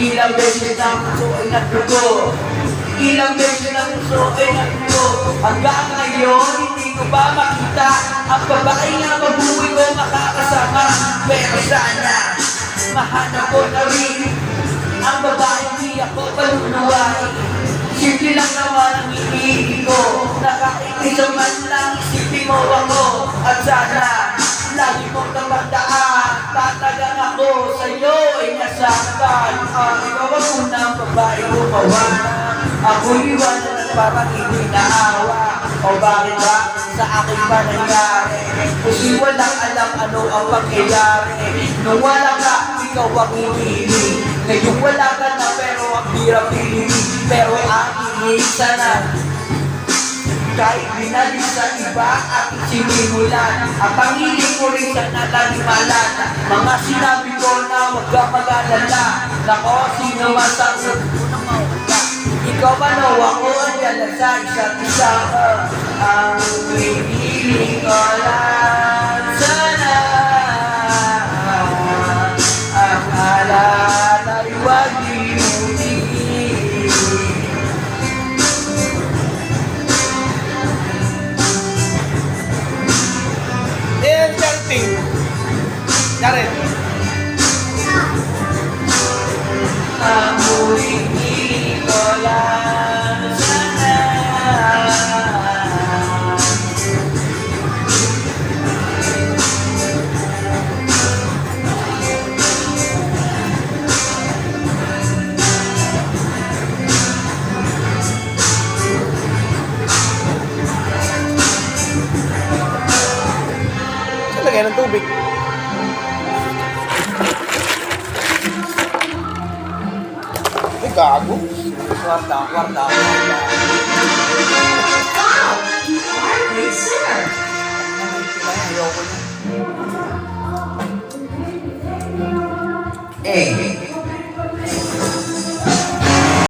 Ilang beses na puso ay natuto. Ilang beses na puso ay natuto. Hanggang ngayon, hindi ko ba makita ang babae na mabuhay ko makakasama. Pero sana, mahanap ko na rin ang babae di ako panunuway. Simple lang naman ang hinihingi ko, nakaikisa man lang isipin mo ako. At sana, lagi mong tatandaan, tatagang ako sa'yo ay nasaktan. Ikaw ang unang babae ko pawanan, ako iwanan at parang hindi naawa. O bakit ba sa akin ba nangyari? Kasi walang alam ano ang pangyayari. Nung wala ka, ikaw ang hinihingi. Ngayon wala ka na pero ang hirap hinihingi. Pero ang hinihingi sana kahit binalik sa iba at sinimulan. Ang pangiling ko rin sa nalalimalan. Mga sinabi ko na huwag ka mag-alala. Nako, sino masakot ko na mawala. Ikaw ba no, ako ang yala sa isa't isa. Ang piniling ko lang sana ang alat ay huwag limutin. And chanting. Jared. Ang piniling ko lang sana Saan lagyan ng tubig? Ay, gago. Kwarta. Wow! You are a great singer! Ayoko na. A.